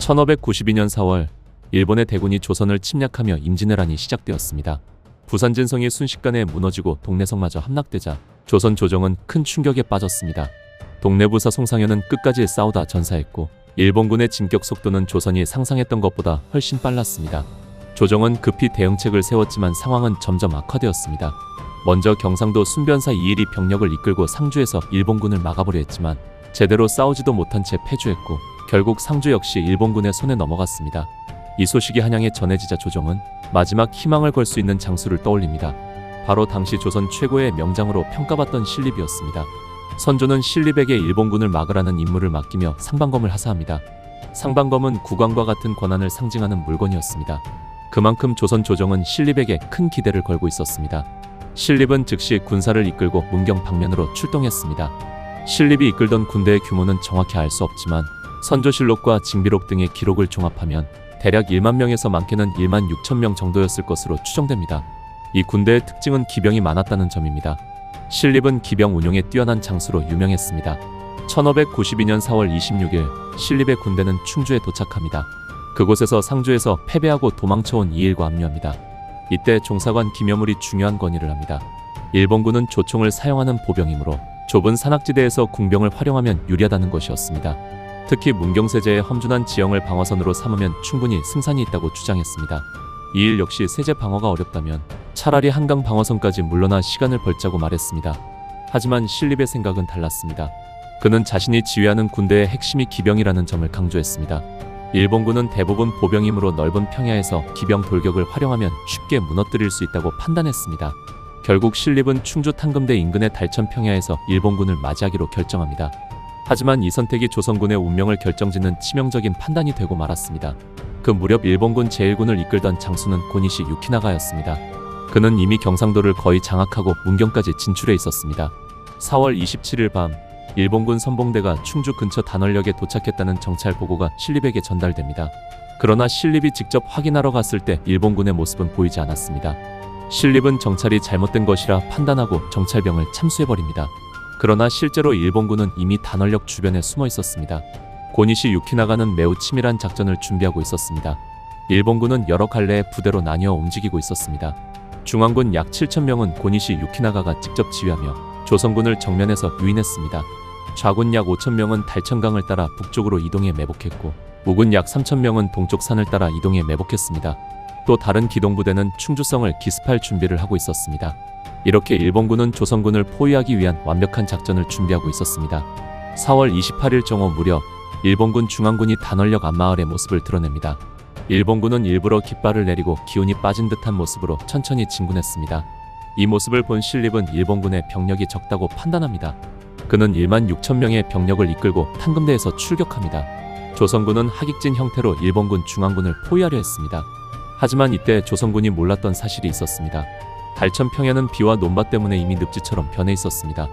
1592년 4월 일본의 대군이 조선을 침략하며 임진왜란이 시작되었습니다. 부산 진성이 순식간에 무너지고 동래성마저 함락되자 조선 조정은 큰 충격에 빠졌습니다. 동래부사 송상현은 끝까지 싸우다 전사했고 일본군의 진격 속도는 조선이 상상했던 것보다 훨씬 빨랐습니다. 조정은 급히 대응책을 세웠지만 상황은 점점 악화되었습니다. 먼저 경상도 순변사 이일이 병력을 이끌고 상주에서 일본군을 막아보려 했지만 제대로 싸우지도 못한 채 패주했고 결국 상주 역시 일본군의 손에 넘어갔습니다. 이 소식이 한양에 전해지자 조정은 마지막 희망을 걸 수 있는 장수를 떠올립니다. 바로 당시 조선 최고의 명장으로 평가받던 신립이었습니다. 선조는 신립에게 일본군을 막으라는 임무를 맡기며 상방검을 하사합니다. 상방검은 국왕과 같은 권한을 상징하는 물건이었습니다. 그만큼 조선 조정은 신립에게 큰 기대를 걸고 있었습니다. 신립은 즉시 군사를 이끌고 문경 방면으로 출동했습니다. 신립이 이끌던 군대의 규모는 정확히 알 수 없지만 선조실록과 징비록 등의 기록을 종합하면 대략 1만 명에서 많게는 1만 6천 명 정도였을 것으로 추정됩니다. 이 군대의 특징은 기병이 많았다는 점입니다. 신립은 기병 운용에 뛰어난 장수로 유명했습니다. 1592년 4월 26일 신립의 군대는 충주에 도착합니다. 그곳에서 상주에서 패배하고 도망쳐온 이일과 합류합니다. 이때 종사관 김여물이 중요한 건의를 합니다. 일본군은 조총을 사용하는 보병이므로 좁은 산악지대에서 궁병을 활용하면 유리하다는 것이었습니다. 특히 문경세제의 험준한 지형을 방어선으로 삼으면 충분히 승산이 있다고 주장했습니다. 이일 역시 세제 방어가 어렵다면 차라리 한강 방어선까지 물러나 시간을 벌자고 말했습니다. 하지만 신립의 생각은 달랐습니다. 그는 자신이 지휘하는 군대의 핵심이 기병이라는 점을 강조했습니다. 일본군은 대부분 보병이므로 넓은 평야에서 기병 돌격을 활용하면 쉽게 무너뜨릴 수 있다고 판단했습니다. 결국 신립은 충주 탕금대 인근의 달천 평야에서 일본군을 맞이하기로 결정합니다. 하지만 이 선택이 조선군의 운명을 결정짓는 치명적인 판단이 되고 말았습니다. 그 무렵 일본군 제1군을 이끌던 장수는 고니시 유키나가였습니다. 그는 이미 경상도를 거의 장악하고 문경까지 진출해 있었습니다. 4월 27일 밤 일본군 선봉대가 충주 근처 단월역에 도착했다는 정찰 보고가 신립에게 전달됩니다. 그러나 신립이 직접 확인하러 갔을 때 일본군의 모습은 보이지 않았습니다. 신립은 정찰이 잘못된 것이라 판단하고 정찰병을 참수해버립니다. 그러나 실제로 일본군은 이미 단월역 주변에 숨어 있었습니다. 고니시 유키나가는 매우 치밀한 작전을 준비하고 있었습니다. 일본군은 여러 갈래의 부대로 나뉘어 움직이고 있었습니다. 중앙군 약 7,000명은 고니시 유키나가가 직접 지휘하며 조선군을 정면에서 유인했습니다. 좌군 약 5,000명은 달천강을 따라 북쪽으로 이동해 매복했고 우군 약 3,000명은 동쪽 산을 따라 이동해 매복했습니다. 또 다른 기동부대는 충주성을 기습할 준비를 하고 있었습니다. 이렇게 일본군은 조선군을 포위하기 위한 완벽한 작전을 준비하고 있었습니다. 4월 28일 정오 무렵 일본군 중앙군이 단월역 앞마을의 모습을 드러냅니다. 일본군은 일부러 깃발을 내리고 기운이 빠진 듯한 모습으로 천천히 진군했습니다. 이 모습을 본 신립은 일본군의 병력이 적다고 판단합니다. 그는 1만 6천 명의 병력을 이끌고 탕금대에서 출격합니다. 조선군은 하객진 형태로 일본군 중앙군을 포위하려 했습니다. 하지만 이때 조선군이 몰랐던 사실이 있었습니다. 달천 평야는 비와 논밭 때문에 이미 늪지처럼 변해 있었습니다.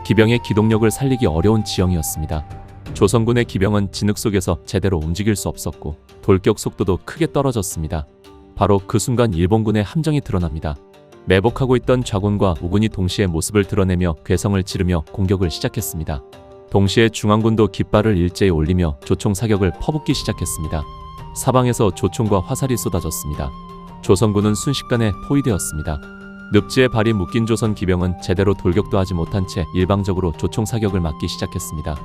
기병의 기동력을 살리기 어려운 지형이었습니다. 조선군의 기병은 진흙 속에서 제대로 움직일 수 없었고 돌격 속도도 크게 떨어졌습니다. 바로 그 순간 일본군의 함정이 드러납니다. 매복하고 있던 좌군과 우군이 동시에 모습을 드러내며 괴성을 지르며 공격을 시작했습니다. 동시에 중앙군도 깃발을 일제히 올리며 조총 사격을 퍼붓기 시작했습니다. 사방에서 조총과 화살이 쏟아졌습니다. 조선군은 순식간에 포위되었습니다. 늪지에 발이 묶인 조선 기병은 제대로 돌격도 하지 못한 채 일방적으로 조총 사격을 막기 시작했습니다.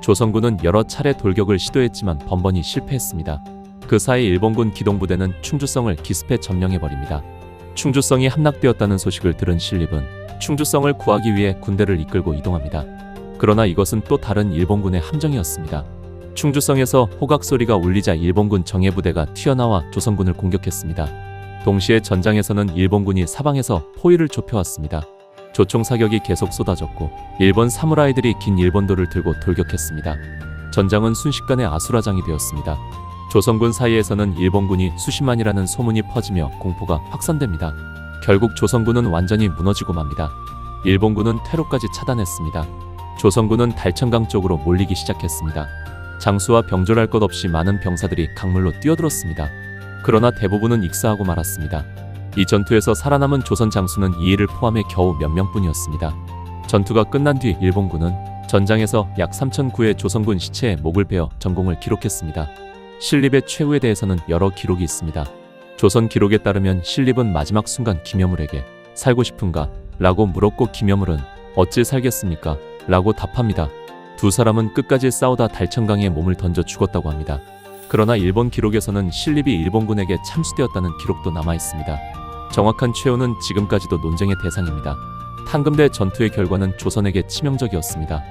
조선군은 여러 차례 돌격을 시도했지만 번번이 실패했습니다. 그 사이 일본군 기동부대는 충주성을 기습해 점령해버립니다. 충주성이 함락되었다는 소식을 들은 신립은 충주성을 구하기 위해 군대를 이끌고 이동합니다. 그러나 이것은 또 다른 일본군의 함정이었습니다. 충주성에서 호각 소리가 울리자 일본군 정예부대가 튀어나와 조선군을 공격했습니다. 동시에 전장에서는 일본군이 사방에서 포위를 좁혀왔습니다. 조총 사격이 계속 쏟아졌고 일본 사무라이들이 긴 일본도를 들고 돌격했습니다. 전장은 순식간에 아수라장이 되었습니다. 조선군 사이에서는 일본군이 수십만이라는 소문이 퍼지며 공포가 확산됩니다. 결국 조선군은 완전히 무너지고 맙니다. 일본군은 퇴로까지 차단했습니다. 조선군은 달천강 쪽으로 몰리기 시작했습니다. 장수와 병졸할 것 없이 많은 병사들이 강물로 뛰어들었습니다. 그러나 대부분은 익사하고 말았습니다. 이 전투에서 살아남은 조선 장수는 이일을 포함해 겨우 몇 명뿐이었습니다. 전투가 끝난 뒤 일본군은 전장에서 약 3,009의 조선군 시체에 목을 베어 전공을 기록했습니다. 신립의 최후에 대해서는 여러 기록이 있습니다. 조선 기록에 따르면 신립은 마지막 순간 김여물에게 살고 싶은가? 라고 물었고 김여물은 어찌 살겠습니까? 라고 답합니다. 두 사람은 끝까지 싸우다 달천강에 몸을 던져 죽었다고 합니다. 그러나 일본 기록에서는 신립이 일본군에게 참수되었다는 기록도 남아 있습니다. 정확한 최후는 지금까지도 논쟁의 대상입니다. 탄금대 전투의 결과는 조선에게 치명적이었습니다.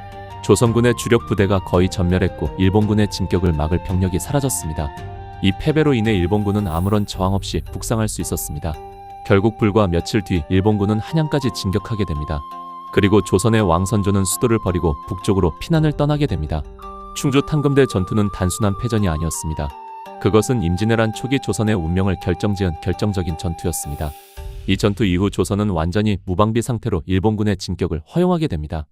조선군의 주력 부대가 거의 전멸했고 일본군의 진격을 막을 병력이 사라졌습니다. 이 패배로 인해 일본군은 아무런 저항 없이 북상할 수 있었습니다. 결국 불과 며칠 뒤 일본군은 한양까지 진격하게 됩니다. 그리고 조선의 왕선조는 수도를 버리고 북쪽으로 피난을 떠나게 됩니다. 충주 탄금대 전투는 단순한 패전이 아니었습니다. 그것은 임진왜란 초기 조선의 운명을 결정지은 결정적인 전투였습니다. 이 전투 이후 조선은 완전히 무방비 상태로 일본군의 진격을 허용하게 됩니다.